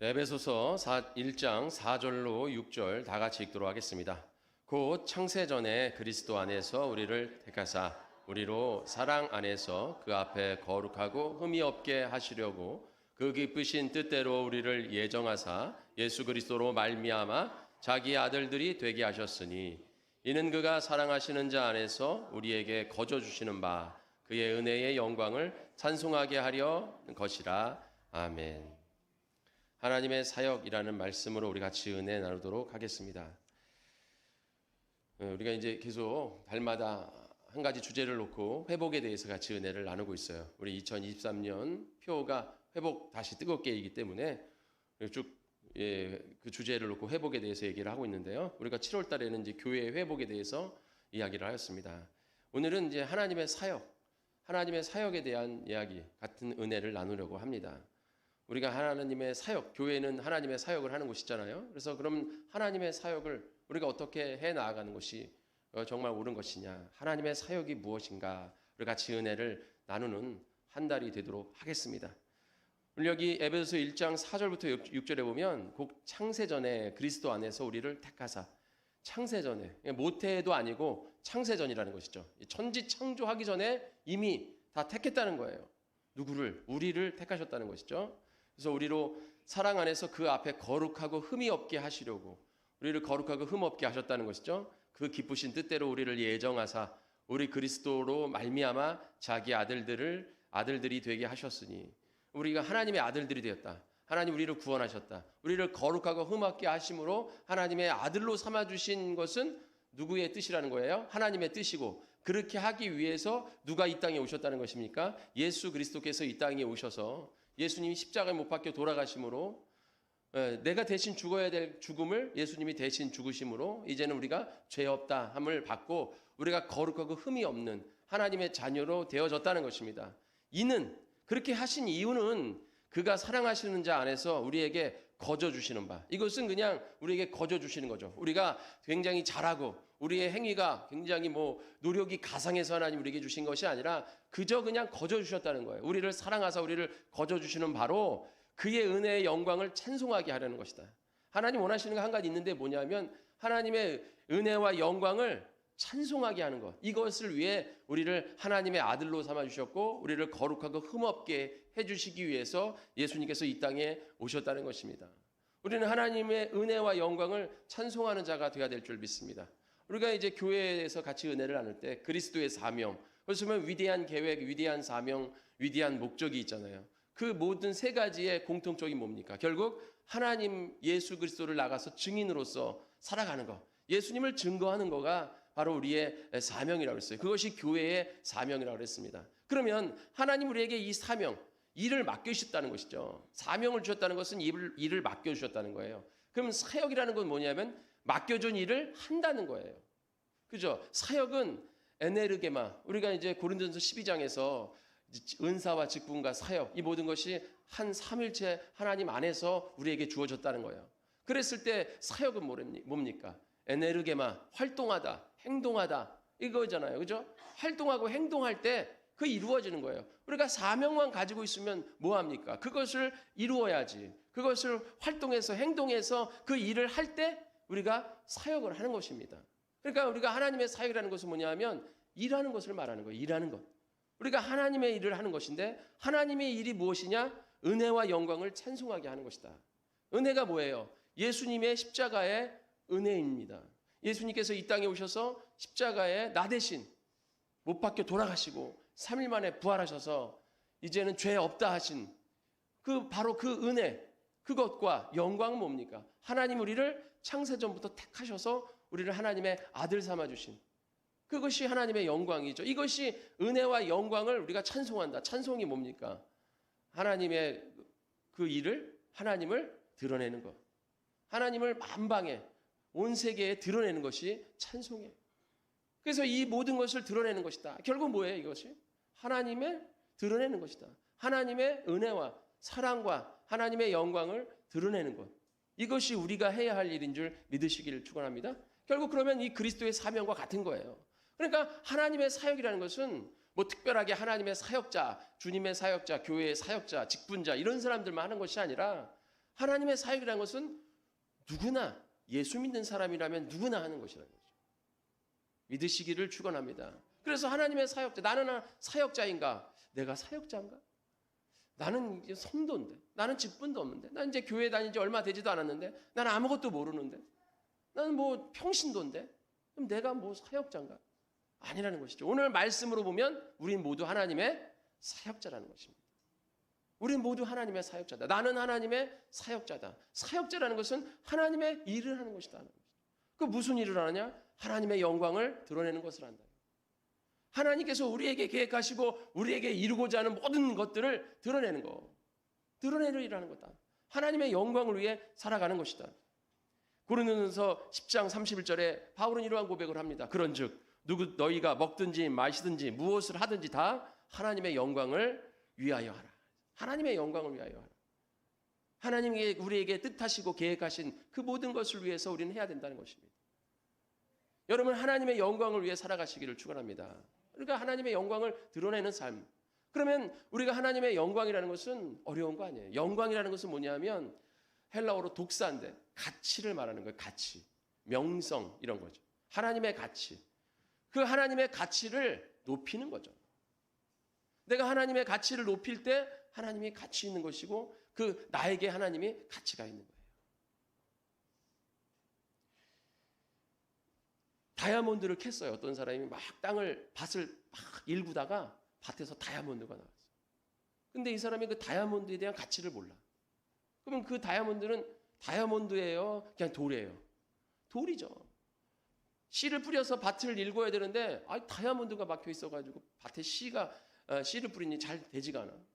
에베소서 1장 4절로 6절 다 같이 읽도록 하겠습니다. 곧 창세전에 그리스도 안에서 우리를 택하사 우리로 사랑 안에서 그 앞에 거룩하고 흠이 없게 하시려고 그 기쁘신 뜻대로 우리를 예정하사 예수 그리스도로 말미암아 자기 아들들이 되게 하셨으니 이는 그가 사랑하시는 자 안에서 우리에게 거저 주시는 바 그의 은혜의 영광을 찬송하게 하려 것이라. 아멘. 하나님의 사역이라는 말씀으로 우리 같이 은혜 나누도록 하겠습니다. 우리가 이제 계속 달마다 한 가지 주제를 놓고 회복에 대해서 같이 은혜를 나누고 있어요. 우리 2023년 표가 회복 다시 뜨겁게이기 때문에 쭉 그 주제를 놓고 회복에 대해서 얘기를 하고 있는데요. 우리가 7월 달에는 이제 교회 회복에 대해서 이야기를 하였습니다. 오늘은 이제 하나님의 사역에 대한 이야기 같은 은혜를 나누려고 합니다. 우리가 하나님의 사역, 교회는 하나님의 사역을 하는 곳이잖아요. 그래서 그럼 하나님의 사역을 우리가 어떻게 해 나아가는 것이 정말 옳은 것이냐, 하나님의 사역이 무엇인가, 우리 같이 은혜를 나누는 한 달이 되도록 하겠습니다. 오늘 여기 에베소서 1장 4절부터 6절에 보면 곧 창세전에 그리스도 안에서 우리를 택하사, 창세전에, 모태도 아니고 창세전이라는 것이죠. 천지 창조하기 전에 이미 다 택했다는 거예요. 누구를? 우리를 택하셨다는 것이죠. 그래서 우리로 사랑 안에서 그 앞에 거룩하고 흠이 없게 하시려고 우리를 거룩하고 흠 없게 하셨다는 것이죠. 그 기쁘신 뜻대로 우리를 예정하사 우리 그리스도로 말미암아 자기 아들들이 되게 하셨으니 우리가 하나님의 아들들이 되었다. 하나님 우리를 구원하셨다. 우리를 거룩하고 흠 없게 하심으로 하나님의 아들로 삼아주신 것은 누구의 뜻이라는 거예요? 하나님의 뜻이고, 그렇게 하기 위해서 누가 이 땅에 오셨다는 것입니까? 예수 그리스도께서 이 땅에 오셔서 예수님이 십자가에 못 박혀 돌아가심으로 내가 대신 죽어야 될 죽음을 예수님이 대신 죽으심으로 이제는 우리가 죄 없다 함을 받고 우리가 거룩하고 흠이 없는 하나님의 자녀로 되어졌다는 것입니다. 이는 그렇게 하신 이유는 그가 사랑하시는 자 안에서 우리에게 거저 주시는 바, 이것은 그냥 우리에게 거저 주시는 거죠. 우리가 굉장히 잘하고 우리의 행위가 굉장히 노력이 가상해서 하나님 우리에게 주신 것이 아니라 그저 그냥 거저 주셨다는 거예요. 우리를 사랑하사 우리를 거저 주시는 바로 그의 은혜의 영광을 찬송하게 하려는 것이다. 하나님 원하시는 거 한 가지 있는데 뭐냐면 하나님의 은혜와 영광을 찬송하게 하는 것, 이것을 위해 우리를 하나님의 아들로 삼아주셨고 우리를 거룩하고 흠없게 해주시기 위해서 예수님께서 이 땅에 오셨다는 것입니다. 우리는 하나님의 은혜와 영광을 찬송하는 자가 되어야 될 줄 믿습니다. 우리가 이제 교회에서 같이 은혜를 나눌 때 그리스도의 사명, 그래서 보면 위대한 계획, 위대한 사명, 위대한 목적이 있잖아요. 그 모든 세 가지의 공통점이 뭡니까? 결국 하나님 예수 그리스도를 나가서 증인으로서 살아가는 것, 예수님을 증거하는 거가 바로 우리의 사명이라고 했어요. 그것이 교회의 사명이라고 했습니다. 그러면 하나님 우리에게 이 사명, 일을 맡겨주셨다는 것이죠. 사명을 주셨다는 것은 일을 맡겨주셨다는 거예요. 그럼 사역이라는 건 뭐냐면 맡겨준 일을 한다는 거예요. 그죠? 사역은 에네르게마, 우리가 이제 고린도전서 12장에서 은사와 직분과 사역, 이 모든 것이 한 삼일체 하나님 안에서 우리에게 주어졌다는 거예요. 그랬을 때 사역은 뭡니까? 에네르게마, 활동하다, 행동하다, 이거잖아요. 그죠? 활동하고 행동할 때 그 이루어지는 거예요. 우리가 사명만 가지고 있으면 뭐합니까? 그것을 이루어야지. 그것을 활동해서 행동해서 그 일을 할 때 우리가 사역을 하는 것입니다. 그러니까 우리가 하나님의 사역이라는 것은 뭐냐면 일하는 것을 말하는 거예요. 일하는 것. 우리가 하나님의 일을 하는 것인데 하나님의 일이 무엇이냐? 은혜와 영광을 찬송하게 하는 것이다. 은혜가 뭐예요? 예수님의 십자가의 은혜입니다. 예수님께서 이 땅에 오셔서 십자가에 나 대신 못 박혀 돌아가시고 3일 만에 부활하셔서 이제는 죄 없다 하신 바로 그 은혜, 그것과 영광은 뭡니까? 하나님 우리를 창세전부터 택하셔서 우리를 하나님의 아들 삼아주신 그것이 하나님의 영광이죠. 이것이 은혜와 영광을 우리가 찬송한다. 찬송이 뭡니까? 하나님의 그 일을, 하나님을 드러내는 것. 하나님을 만방에 온 세계에 드러내는 것이 찬송이에요. 그래서 이 모든 것을 드러내는 것이다. 결국 뭐예요? 이것이 하나님을 드러내는 것이다. 하나님의 은혜와 사랑과 하나님의 영광을 드러내는 것. 이것이 우리가 해야 할 일인 줄 믿으시기를 축원합니다. 결국 그러면 이 그리스도의 사명과 같은 거예요. 그러니까 하나님의 사역이라는 것은 특별하게 하나님의 사역자, 주님의 사역자, 교회의 사역자, 직분자 이런 사람들만 하는 것이 아니라 하나님의 사역이라는 것은 누구나 예수 믿는 사람이라면 누구나 하는 것이라는 거죠. 믿으시기를 축원합니다. 그래서 하나님의 사역자, 나는 사역자인가? 내가 사역자인가? 나는 이제 성도인데, 나는 직분도 없는데, 나는 이제 교회 다닌 지 얼마 되지도 않았는데, 나는 아무것도 모르는데, 나는 뭐 평신도인데, 그럼 내가 뭐 사역자인가? 아니라는 것이죠. 오늘 말씀으로 보면 우린 모두 하나님의 사역자라는 것입니다. 우린 모두 하나님의 사역자다. 나는 하나님의 사역자다. 사역자라는 것은 하나님의 일을 하는 것이다. 그 무슨 일을 하느냐? 하나님의 영광을 드러내는 것을 한다. 하나님께서 우리에게 계획하시고 우리에게 이루고자 하는 모든 것들을 드러내는 거. 드러내는 일을 하는 거다. 하나님의 영광을 위해 살아가는 것이다. 고린도전서 10장 31절에 바울은 이러한 고백을 합니다. 그런즉 너희가 먹든지 마시든지 무엇을 하든지 다 하나님의 영광을 위하여 하라. 하나님의 영광을 위하여 하라. 하나님이 우리에게 뜻하시고 계획하신 그 모든 것을 위해서 우리는 해야 된다는 것입니다. 여러분, 하나님의 영광을 위해 살아가시기를 축원합니다. 그러니까 하나님의 영광을 드러내는 삶. 그러면 우리가 하나님의 영광이라는 것은 어려운 거 아니에요. 영광이라는 것은 뭐냐면 헬라어로 독사인데 가치를 말하는 거예요. 가치, 명성 이런 거죠. 하나님의 가치. 그 하나님의 가치를 높이는 거죠. 내가 하나님의 가치를 높일 때 하나님이 가치 있는 것이고 그 나에게 하나님이 가치가 있는 거예요. 다이아몬드를 캤어요. 어떤 사람이 막 밭을 막 일구다가 밭에서 다이아몬드가 나왔어요. 근데 이 사람이 그 다이아몬드에 대한 가치를 몰라. 그러면 그 다이아몬드는 다이아몬드예요? 그냥 돌이에요? 돌이죠. 씨를 뿌려서 밭을 일궈야 되는데 다이아몬드가 막혀 있어가지고 밭에 씨를 뿌리니 잘 되지가 않아.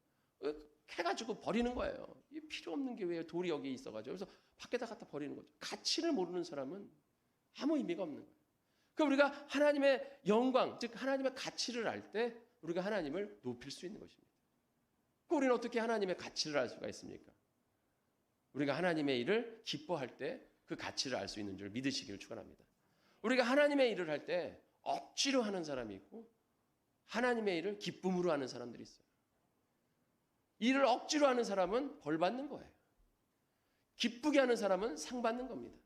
캐가지고 버리는 거예요. 필요 없는 게 왜 돌이 여기 있어가지고. 그래서 밖에다 갖다 버리는 거죠. 가치를 모르는 사람은 아무 의미가 없는 거예요. 그럼 우리가 하나님의 영광, 즉 하나님의 가치를 알 때 우리가 하나님을 높일 수 있는 것입니다. 그럼 우리는 어떻게 하나님의 가치를 알 수가 있습니까? 우리가 하나님의 일을 기뻐할 때 그 가치를 알 수 있는 줄 믿으시기를 축원합니다. 우리가 하나님의 일을 할 때 억지로 하는 사람이 있고 하나님의 일을 기쁨으로 하는 사람들이 있어요. 일을 억지로 하는 사람은 벌 받는 거예요. 기쁘게 하는 사람은 상 받는 겁니다.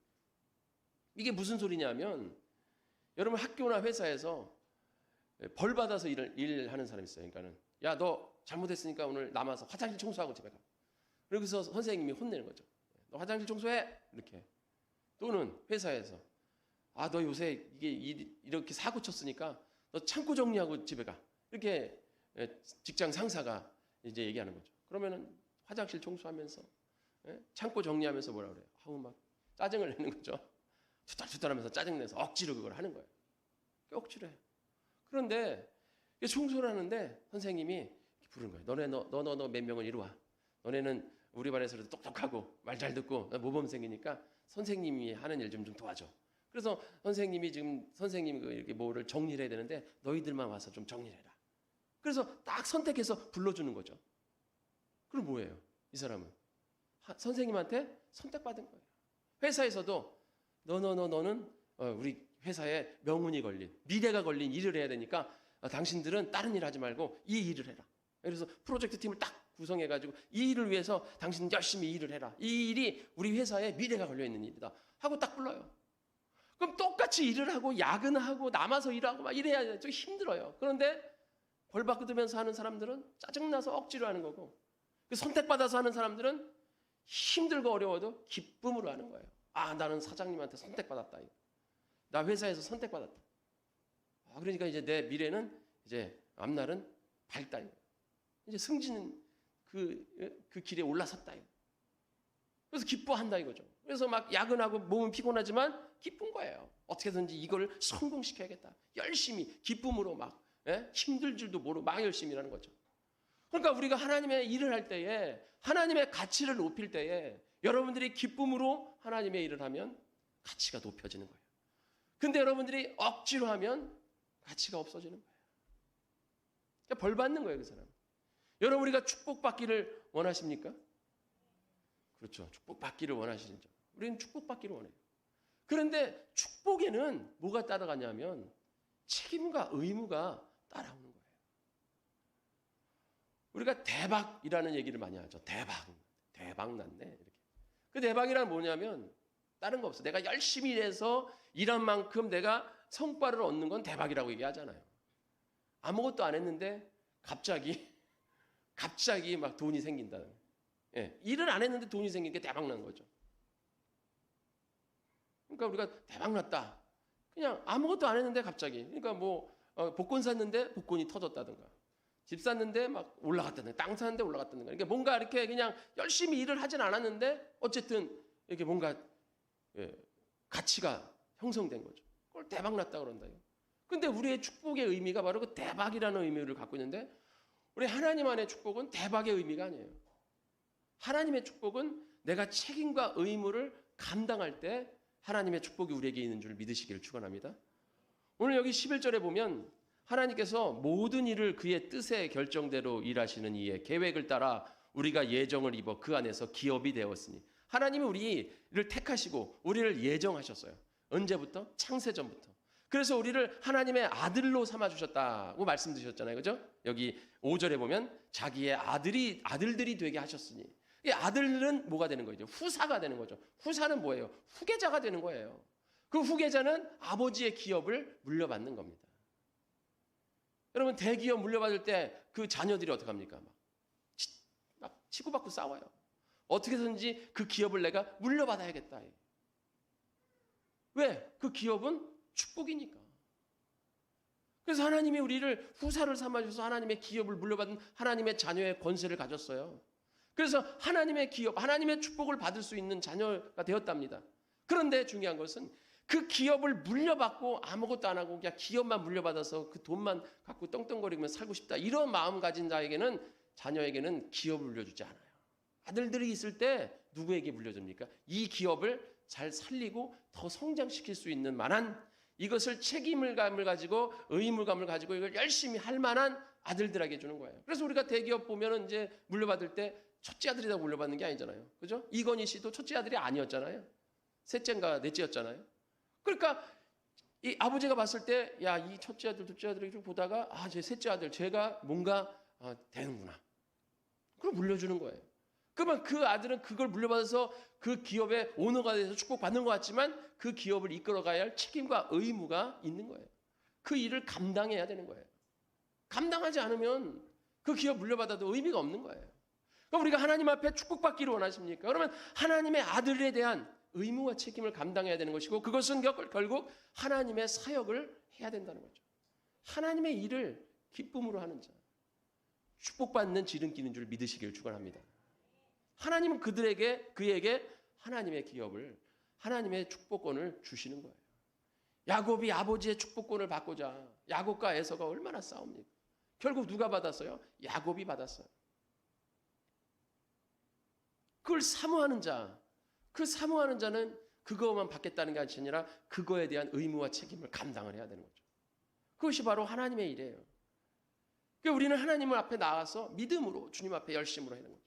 이게 무슨 소리냐면 여러분 학교나 회사에서 벌 받아서 일하는 사람이 있어요. 그러니까는 야, 너 잘못했으니까 오늘 남아서 화장실 청소하고 집에 가. 그래서 선생님이 혼내는 거죠. 너 화장실 청소해. 이렇게. 또는 회사에서 너 요새 이렇게 사고 쳤으니까 너 창고 정리하고 집에 가. 이렇게 직장 상사가 이제 얘기하는 거죠. 그러면은 화장실 청소하면서 창고 정리하면서 뭐라 그래요? 막 짜증을 내는 거죠. 투덜투덜하면서 짜증내서 억지로 그걸 하는 거예요. 억지로 해요. 그런데 청소를 하는데 선생님이 부르는 거예요. 너 몇 명은 이리 와. 너네는 우리 반에서도 똑똑하고 말 잘 듣고 모범생이니까 선생님이 하는 일 좀 도와줘. 그래서 선생님이 이렇게 뭐를 정리를 해야 되는데 너희들만 와서 좀 정리를 해라. 그래서 딱 선택해서 불러주는 거죠. 그럼 뭐예요? 이 사람은 선생님한테 선택받은 거예요. 회사에서도 너는 우리 회사에 명운이 걸린 미래가 걸린 일을 해야 되니까 당신들은 다른 일 하지 말고 이 일을 해라. 그래서 프로젝트 팀을 딱 구성해가지고 이 일을 위해서 당신 열심히 일을 해라. 이 일이 우리 회사에 미래가 걸려있는 일이다 하고 딱 불러요. 그럼 똑같이 일을 하고 야근하고 남아서 일하고 막 이래야 좀 힘들어요. 그런데 벌 받으면서 하는 사람들은 짜증나서 억지로 하는 거고 선택받아서 하는 사람들은 힘들고 어려워도 기쁨으로 하는 거예요. 나는 사장님한테 선택받았다. 나 회사에서 선택받았다. 그러니까 이제 내 미래는 이제 앞날은 밝다. 이제 승진은 그 길에 올라섰다. 그래서 기뻐한다 이거죠. 그래서 막 야근하고 몸은 피곤하지만 기쁜 거예요. 어떻게든지 이걸 성공시켜야겠다. 열심히 기쁨으로 막 힘들 줄도 모르고 막 열심히 일하는 거죠. 그러니까 우리가 하나님의 일을 할 때에 하나님의 가치를 높일 때에 여러분들이 기쁨으로 하나님의 일을 하면 가치가 높여지는 거예요. 근데 여러분들이 억지로 하면 가치가 없어지는 거예요. 그러니까 벌 받는 거예요, 그 사람. 여러분, 우리가 축복받기를 원하십니까? 그렇죠. 축복받기를 원하시죠. 우리는 축복받기를 원해요. 그런데 축복에는 뭐가 따라가냐면 책임과 의무가 따라오는 거예요. 우리가 대박이라는 얘기를 많이 하죠. 대박 났네. 이렇게. 그 대박이란 뭐냐면 다른 거 없어. 내가 열심히 일해서 일한 만큼 내가 성과를 얻는 건 대박이라고 얘기하잖아요. 아무것도 안 했는데 갑자기 막 돈이 생긴다는 거예요. 예, 일을 안 했는데 돈이 생긴 게 대박 난 거죠. 그러니까 우리가 대박 났다. 그냥 아무것도 안 했는데 갑자기. 그러니까 뭐 복권 샀는데 복권이 터졌다든가. 집 샀는데 막 올라갔다든가. 땅 샀는데 올라갔다든가. 그러니까 뭔가 이렇게 그냥 열심히 일을 하진 않았는데 어쨌든 이렇게 뭔가 가치가 형성된 거죠. 그걸 대박 났다 그런다. 근데 우리의 축복의 의미가 바로 그 대박이라는 의미를 갖고 있는데 우리 하나님 안의 축복은 대박의 의미가 아니에요. 하나님의 축복은 내가 책임과 의무를 감당할 때 하나님의 축복이 우리에게 있는 줄 믿으시기를 축원합니다. 오늘 여기 11절에 보면 하나님께서 모든 일을 그의 뜻의 결정대로 일하시는 이의 계획을 따라 우리가 예정을 입어 그 안에서 기업이 되었으니 하나님이 우리를 택하시고 우리를 예정하셨어요. 언제부터? 창세전부터. 그래서 우리를 하나님의 아들로 삼아주셨다고 말씀드렸잖아요. 그죠? 여기 5절에 보면 자기의 아들들이 되게 하셨으니 이 아들은 뭐가 되는 거죠? 후사가 되는 거죠. 후사는 뭐예요? 후계자가 되는 거예요. 그 후계자는 아버지의 기업을 물려받는 겁니다. 여러분 대기업 물려받을 때 그 자녀들이 어떻게 합니까? 막 치고받고 싸워요. 어떻게든지 그 기업을 내가 물려받아야겠다. 왜? 그 기업은 축복이니까. 그래서 하나님이 우리를 후사를 삼아주셔서 하나님의 기업을 물려받은 하나님의 자녀의 권세를 가졌어요. 그래서 하나님의 기업, 하나님의 축복을 받을 수 있는 자녀가 되었답니다. 그런데 중요한 것은 그 기업을 물려받고 아무것도 안 하고 그냥 기업만 물려받아서 그 돈만 갖고 떵떵거리며 살고 싶다. 이런 마음 가진 자녀에게는 기업을 물려주지 않아요. 아들들이 있을 때 누구에게 물려줍니까? 이 기업을 잘 살리고 더 성장시킬 수 있는 만한 이것을 책임감을 가지고 의무감을 가지고 이걸 열심히 할 만한 아들들에게 주는 거예요. 그래서 우리가 대기업 보면은 이제 물려받을 때 첫째 아들이다 물려받는 게 아니잖아요. 그죠? 이건희 씨도 첫째 아들이 아니었잖아요. 셋째인가 넷째였잖아요. 그러니까 이 아버지가 봤을 때 야, 이 첫째 아들, 둘째 아들을 좀 보다가 제 셋째 아들 제가 뭔가 되는구나. 그걸 물려주는 거예요. 그러면 그 아들은 그걸 물려받아서 그 기업의 오너가 돼서 축복받는 것 같지만 그 기업을 이끌어가야 할 책임과 의무가 있는 거예요. 그 일을 감당해야 되는 거예요. 감당하지 않으면 그 기업 물려받아도 의미가 없는 거예요. 그럼 우리가 하나님 앞에 축복받기를 원하십니까? 그러면 하나님의 아들에 대한 의무와 책임을 감당해야 되는 것이고 그것은 결국 하나님의 사역을 해야 된다는 거죠. 하나님의 일을 기쁨으로 하는 자. 축복받는 지름길인 줄 믿으시길 축원합니다. 하나님은 그에게 하나님의 기업을 하나님의 축복권을 주시는 거예요. 야곱이 아버지의 축복권을 받고자 야곱과 에서가 얼마나 싸웁니까? 결국 누가 받았어요? 야곱이 받았어요. 그걸 사모하는 자, 그 사모하는 자는 그것만 받겠다는 게 아니라 그거에 대한 의무와 책임을 감당을 해야 되는 거죠. 그것이 바로 하나님의 일이에요. 그러니까 우리는 하나님 앞에 나가서 믿음으로 주님 앞에 열심으로 하는 거죠.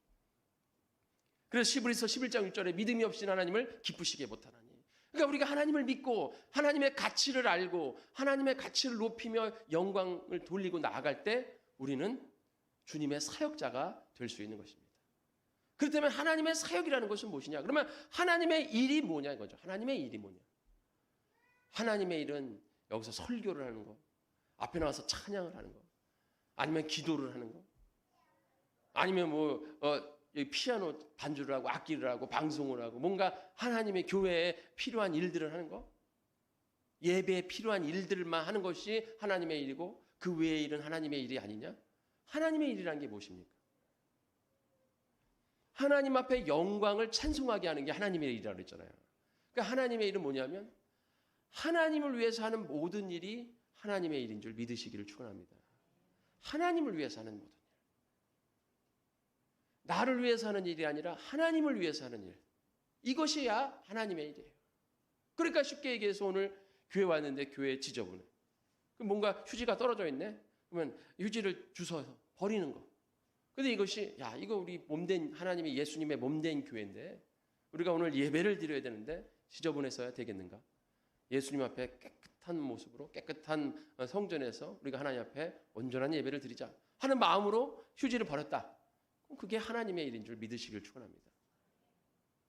그래서 히브리서 11장 6절에 믿음이 없인 하나님을 기쁘시게 못하나니. 그러니까 우리가 하나님을 믿고 하나님의 가치를 알고 하나님의 가치를 높이며 영광을 돌리고 나아갈 때 우리는 주님의 사역자가 될 수 있는 것입니다. 그렇다면 하나님의 사역이라는 것은 무엇이냐? 그러면 하나님의 일이 뭐냐 이거죠. 하나님의 일이 뭐냐? 하나님의 일은 여기서 설교를 하는 거, 앞에 나와서 찬양을 하는 거, 아니면 기도를 하는 거, 아니면 피아노 반주를 하고 악기를 하고 방송을 하고 뭔가 하나님의 교회에 필요한 일들을 하는 거, 예배에 필요한 일들만 하는 것이 하나님의 일이고 그 외의 일은 하나님의 일이 아니냐? 하나님의 일이라는 게 무엇입니까? 하나님 앞에 영광을 찬송하게 하는 게 하나님의 일이라고 했잖아요. 그러니까 하나님의 일은 뭐냐면 하나님을 위해서 하는 모든 일이 하나님의 일인 줄 믿으시기를 축원합니다. 하나님을 위해서 하는 모든 일. 나를 위해서 하는 일이 아니라 하나님을 위해서 하는 일. 이것이야 하나님의 일이에요. 그러니까 쉽게 얘기해서 오늘 교회 왔는데 교회 지저분해. 뭔가 휴지가 떨어져 있네. 그러면 휴지를 주워서 버리는 거. 근데 이것이 이거 우리 몸된 하나님의 예수님의 몸된 교회인데 우리가 오늘 예배를 드려야 되는데 지저분해서야 되겠는가? 예수님 앞에 깨끗한 모습으로 깨끗한 성전에서 우리가 하나님 앞에 온전한 예배를 드리자 하는 마음으로 휴지를 버렸다. 그럼 그게 하나님의 일인 줄 믿으시길 축원합니다.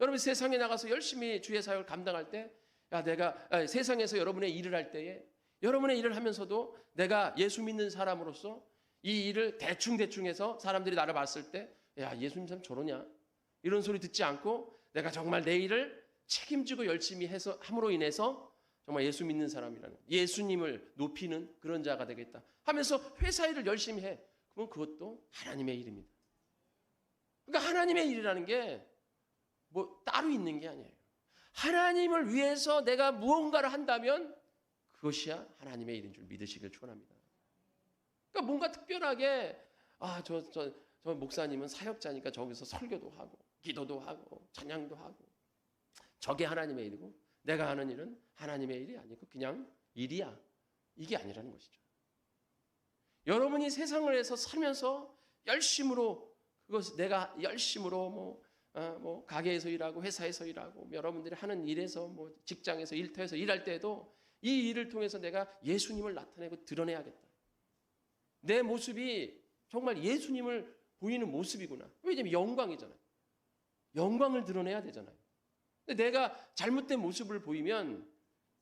여러분 세상에 나가서 열심히 주의 사역을 감당할 때, 세상에서 여러분의 일을 할 때에 여러분의 일을 하면서도 내가 예수 믿는 사람으로서 이 일을 대충 해서 사람들이 나를 봤을 때, 야, 예수님 참 저러냐? 이런 소리 듣지 않고 내가 정말 내 일을 책임지고 열심히 해서 함으로 인해서 정말 예수 믿는 사람이라는, 예수님을 높이는 그런 자가 되겠다 하면서 회사 일을 열심히 해. 그러면 그것도 하나님의 일입니다. 그러니까 하나님의 일이라는 게 뭐 따로 있는 게 아니에요. 하나님을 위해서 내가 무언가를 한다면 그것이야 하나님의 일인 줄 믿으시길 축원합니다. 그러니까 뭔가 특별하게 저 목사님은 사역자니까 저기서 설교도 하고 기도도 하고 찬양도 하고 저게 하나님의 일이고 내가 하는 일은 하나님의 일이 아니고 그냥 일이야. 이게 아니라는 것이죠. 여러분이 세상을 위해서 살면서 열심으로 그것 내가 열심으로 뭐 가게에서 일하고 회사에서 일하고 여러분들이 하는 일에서 뭐 직장에서 일터에서 일할 때도 이 일을 통해서 내가 예수님을 나타내고 드러내야겠다. 내 모습이 정말 예수님을 보이는 모습이구나. 왜냐하면 영광이잖아요. 영광을 드러내야 되잖아요. 근데 내가 잘못된 모습을 보이면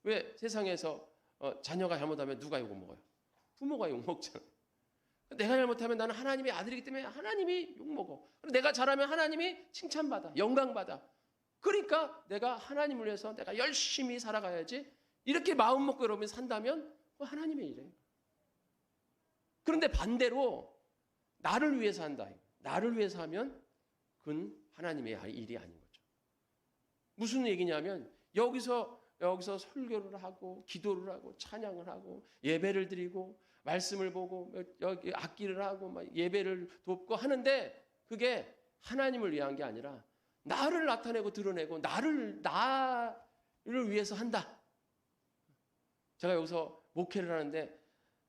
왜 세상에서 자녀가 잘못하면 누가 욕을 먹어요? 부모가 욕 먹잖아요. 내가 잘못하면 나는 하나님의 아들이기 때문에 하나님이 욕먹어. 내가 잘하면 하나님이 칭찬받아, 영광받아. 그러니까 내가 하나님을 위해서 내가 열심히 살아가야지. 이렇게 마음 먹고 여러분이 산다면 그건 하나님의 일이에요. 그런데 반대로 나를 위해서 한다. 나를 위해서 하면 그건 하나님의 일이 아닌 거죠. 무슨 얘기냐면 여기서 설교를 하고 기도를 하고 찬양을 하고 예배를 드리고 말씀을 보고 여기 악기를 하고 막 예배를 돕고 하는데 그게 하나님을 위한 게 아니라 나를 나타내고 드러내고 나를 위해서 한다. 제가 여기서 목회를 하는데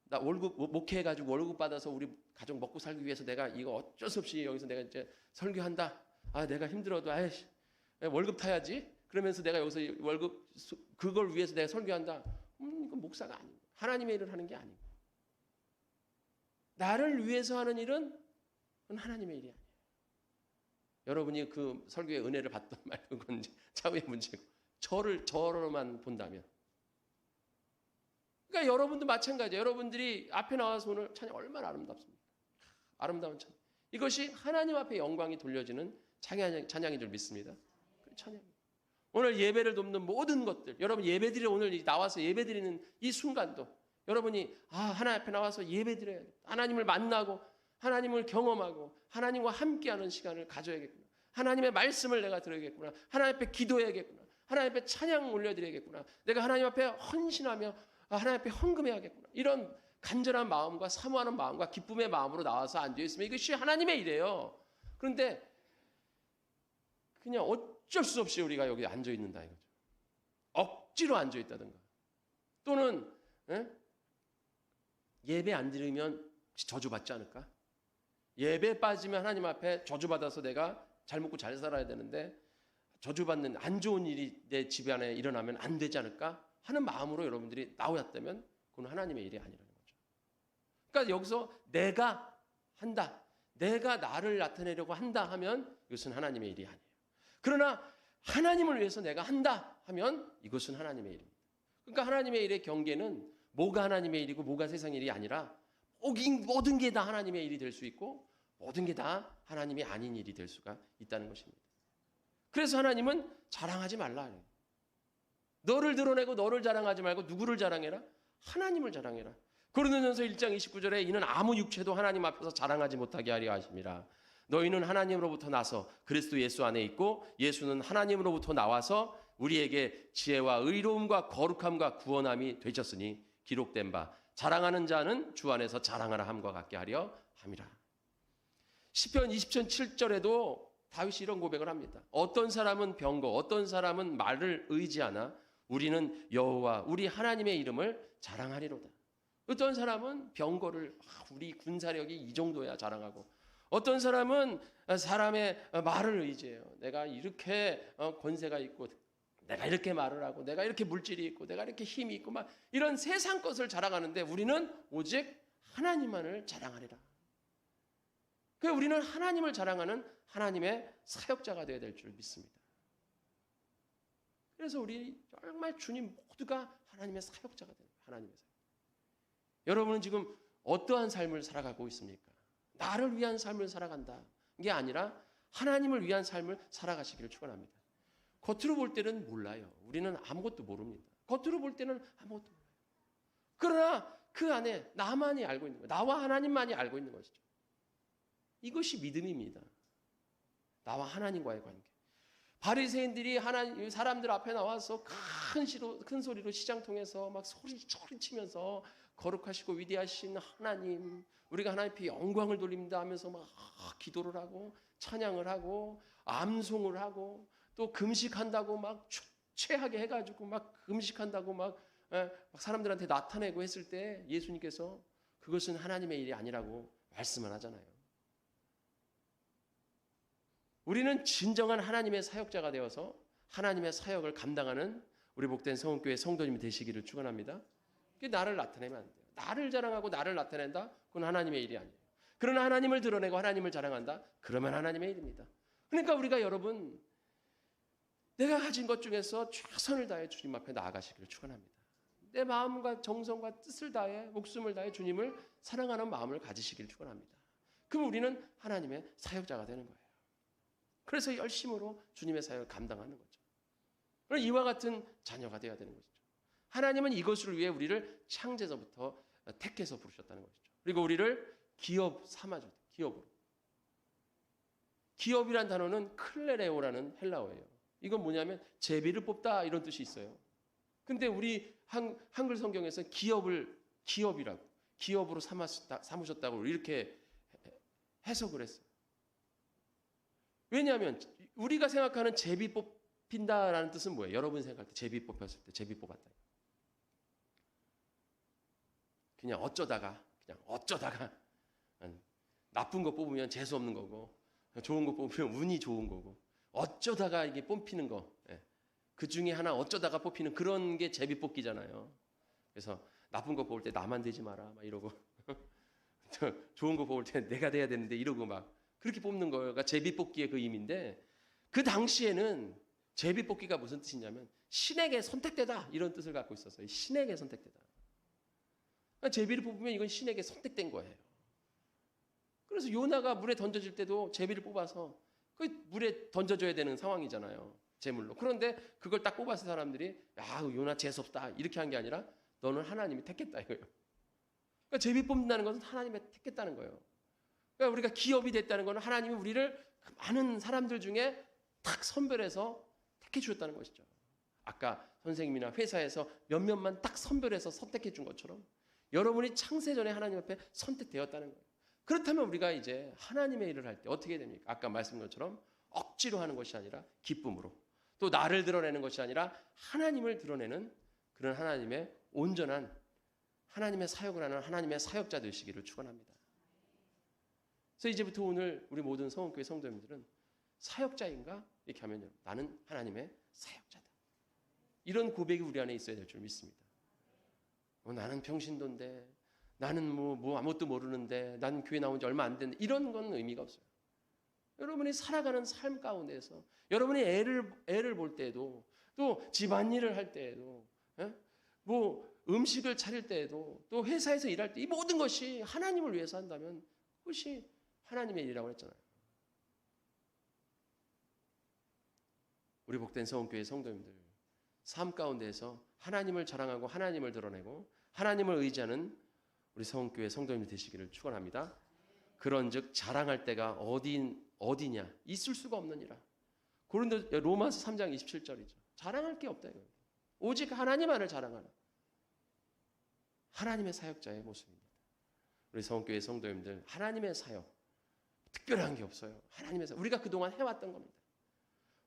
나 목회해가지고 월급 받아서 우리 가족 먹고 살기 위해서 내가 이거 어쩔 수 없이 여기서 내가 이제 설교한다. 내가 힘들어도 월급 타야지. 그러면서 내가 여기서 그걸 위해서 내가 설교한다. 이건 목사가 아니고 하나님의 일을 하는 게 아니고. 나를 위해서 하는 일은 하나님의 일이 아니에요. 여러분이 그 설교의 은혜를 받던 말든 그건 차후의 문제고 저로만 본다면. 그러니까 여러분도 마찬가지예요. 여러분들이 앞에 나와서 오늘 찬양 얼마나 아름답습니까? 아름다운 찬양. 이것이 하나님 앞에 영광이 돌려지는 찬양인 줄 믿습니다. 찬양. 오늘 예배를 돕는 모든 것들, 여러분 예배드려 오늘 나와서 예배드리는 이 순간도 여러분이 하나님 앞에 나와서 예배드려야 돼. 하나님을 만나고 하나님을 경험하고 하나님과 함께하는 시간을 가져야겠구나. 하나님의 말씀을 내가 들어야겠구나. 하나님 앞에 기도해야겠구나. 하나님 앞에 찬양 올려드려야겠구나. 내가 하나님 앞에 헌신하며 하나님 앞에 헌금해야겠구나. 이런 간절한 마음과 사모하는 마음과 기쁨의 마음으로 나와서 앉아있으면 이것이 하나님의 일이에요. 그런데 그냥 어쩔 수 없이 우리가 여기 앉아있는다 이거죠. 억지로 앉아있다든가 또는 예배 안 드리면 저주받지 않을까? 예배 빠지면 하나님 앞에 저주받아서 내가 잘 먹고 잘 살아야 되는데 저주받는 안 좋은 일이 내 집안에 일어나면 안 되지 않을까? 하는 마음으로 여러분들이 나오셨다면 그건 하나님의 일이 아니라는 거죠. 그러니까 여기서 내가 한다. 내가 나를 나타내려고 한다 하면 이것은 하나님의 일이 아니에요. 그러나 하나님을 위해서 내가 한다 하면 이것은 하나님의 일입니다. 그러니까 하나님의 일의 경계는 뭐가 하나님의 일이고 뭐가 세상의 일이 아니라 모든 게 다 하나님의 일이 될 수 있고 모든 게 다 하나님이 아닌 일이 될 수가 있다는 것입니다. 그래서 하나님은 자랑하지 말라. 너를 드러내고 너를 자랑하지 말고 누구를 자랑해라? 하나님을 자랑해라. 고린도전서 1장 29절에 이는 아무 육체도 하나님 앞에서 자랑하지 못하게 하려 하심이라. 너희는 하나님으로부터 나서 그리스도 예수 안에 있고 예수는 하나님으로부터 나와서 우리에게 지혜와 의로움과 거룩함과 구원함이 되셨으니 기록된 바 자랑하는 자는 주 안에서 자랑하라 함과 같게 하려 함이라. 시편 20편 7절에도 다윗이 이런 고백을 합니다. 어떤 사람은 병거, 어떤 사람은 말을 의지하나 우리는 여호와 우리 하나님의 이름을 자랑하리로다. 어떤 사람은 병거를 우리 군사력이 이 정도야 자랑하고 어떤 사람은 사람의 말을 의지해요. 내가 이렇게 권세가 있고 내가 이렇게 말을 하고 내가 이렇게 물질이 있고 내가 이렇게 힘이 있고 막 이런 세상 것을 자랑하는데 우리는 오직 하나님만을 자랑하리라. 그래서 우리는 하나님을 자랑하는 하나님의 사역자가 되어야 될 줄 믿습니다. 그래서 우리 정말 주님 모두가 하나님의 사역자가 되는 거예요. 하나님의 사역. 여러분은 지금 어떠한 삶을 살아가고 있습니까? 나를 위한 삶을 살아간다. 이게 아니라 하나님을 위한 삶을 살아가시기를 축원합니다. 겉으로 볼 때는 몰라요. 우리는 아무것도 모릅니다. 겉으로 볼 때는 아무것도 몰라요. 그러나 그 안에 나만이 알고 있는 거예요. 나와 하나님만이 알고 있는 것이죠. 이것이 믿음입니다. 나와 하나님과의 관계. 바리새인들이 하나님 사람들 앞에 나와서 큰 소리로 시장통에서 막 소리치면서 거룩하시고 위대하신 하나님, 우리가 하나님 앞에 영광을 돌립니다 하면서 막 기도를 하고 찬양을 하고 암송을 하고 또 금식한다고 막 최하게 해가지고 막 금식한다고 막 사람들한테 나타내고 했을 때 예수님께서 그것은 하나님의 일이 아니라고 말씀을 하잖아요. 우리는 진정한 하나님의 사역자가 되어서 하나님의 사역을 감당하는 우리 복된 성원교회 성도님이 되시기를 축원합니다. 그게 나를 나타내면 안 돼요. 나를 자랑하고 나를 나타낸다? 그건 하나님의 일이 아니에요. 그러나 하나님을 드러내고 하나님을 자랑한다? 그러면 하나님의 일입니다. 그러니까 우리가 여러분 내가 가진 것 중에서 최선을 다해 주님 앞에 나아가시기를 축원합니다. 내 마음과 정성과 뜻을 다해 목숨을 다해 주님을 사랑하는 마음을 가지시기를 축원합니다. 그럼 우리는 하나님의 사역자가 되는 거예요. 그래서 열심으로 주님의 사역을 감당하는 거죠. 그럼 이와 같은 자녀가 되어야 되는 것이죠. 하나님은 이것을 위해 우리를 창세전부터 택해서 부르셨다는 것이죠. 그리고 우리를 기업 삼아줬다. 기업으로. 기업이란 단어는 클레레오라는 헬라어예요. 이건 뭐냐면 제비를 뽑다 이런 뜻이 있어요. 근데 우리 한글 성경에서 기업이라고 기업으로 삼으셨다고 이렇게 해석을 했어요. 왜냐하면 우리가 생각하는 제비 뽑힌다라는 뜻은 뭐예요? 여러분 생각할 때 제비 뽑혔을 때 제비 뽑았다. 그냥 어쩌다가 나쁜 거 뽑으면 재수 없는 거고 좋은 거 뽑으면 운이 좋은 거고 어쩌다가 이게 뽑히는 거, 그 중에 하나 어쩌다가 뽑히는 그런 게 제비 뽑기잖아요. 그래서 나쁜 거 뽑을 때 나만 되지 마라 막 이러고 좋은 거 뽑을 때 내가 돼야 되는데 이러고 막 그렇게 뽑는 거가 제비 뽑기의 그 의미인데 그 당시에는 제비 뽑기가 무슨 뜻이냐면 신에게 선택되다 이런 뜻을 갖고 있었어요. 신에게 선택되다. 그러니까 제비를 뽑으면 이건 신에게 선택된 거예요. 그래서 요나가 물에 던져질 때도 제비를 뽑아서 그 물에 던져줘야 되는 상황이잖아요. 제물로. 그런데 그걸 딱 뽑아서 사람들이 야 요나 재수없다 이렇게 한 게 아니라 너는 하나님이 택했다 이거예요. 그러니까 제비 뽑는다는 것은 하나님이 택했다는 거예요. 그러니까 우리가 기업이 됐다는 것은 하나님이 우리를 많은 사람들 중에 딱 선별해서 택해 주셨다는 것이죠. 아까 선생님이나 회사에서 몇몇만 딱 선별해서 선택해 준 것처럼 여러분이 창세 전에 하나님 앞에 선택되었다는 거예요. 그렇다면 우리가 이제 하나님의 일을 할 때 어떻게 됩니까? 아까 말씀드린 것처럼 억지로 하는 것이 아니라 기쁨으로 또 나를 드러내는 것이 아니라 하나님을 드러내는 그런 하나님의 온전한 하나님의 사역을 하는 하나님의 사역자 되시기를 축원합니다. 그래서 이제부터 오늘 우리 모든 성원교회 성도님들은 사역자인가? 이렇게 하면요. 나는 하나님의 사역자다. 이런 고백이 우리 안에 있어야 될 줄 믿습니다. 나는 평신도인데 나는 뭐 아무것도 모르는데 나는 교회 나온 지 얼마 안 됐는데 이런 건 의미가 없어요. 여러분이 살아가는 삶 가운데서 여러분이 애를 볼 때에도 또 집안일을 할 때에도 뭐 음식을 차릴 때에도 또 회사에서 일할 때 이 모든 것이 하나님을 위해서 한다면 그것이 하나님의 일이라고 했잖아요. 우리 복된 성원교회 성도님들 삶 가운데에서 하나님을 자랑하고 하나님을 드러내고 하나님을 의지하는 우리 성원교회 성도님들 되시기를 축원합니다. 그런즉 자랑할 때가 어디냐 있을 수가 없느니라. 로마서 3장 27절이죠. 자랑할 게 없다 이거예요. 오직 하나님만을 자랑하라. 하나님의 사역자의 모습입니다. 우리 성원교회 성도님들 하나님의 사역 특별한 게 없어요. 하나님의 사역 우리가 그동안 해왔던 겁니다.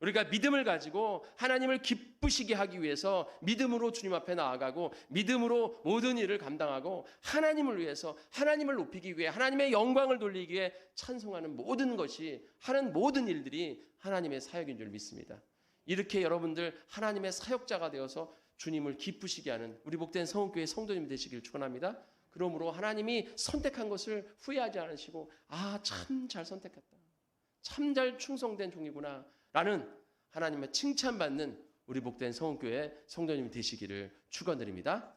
우리가 믿음을 가지고 하나님을 기쁘시게 하기 위해서 믿음으로 주님 앞에 나아가고 믿음으로 모든 일을 감당하고 하나님을 위해서 하나님을 높이기 위해 하나님의 영광을 돌리기 위해 찬송하는 모든 것이 하는 모든 일들이 하나님의 사역인 줄 믿습니다. 이렇게 여러분들 하나님의 사역자가 되어서 주님을 기쁘시게 하는 우리 복된 성원교회 성도님 되시길 축원합니다. 그러므로 하나님이 선택한 것을 후회하지 않으시고 참 잘 선택했다. 참 잘 충성된 종이구나 라는 하나님의 칭찬받는 우리 복된 성은교회 성도님 되시기를 축원드립니다.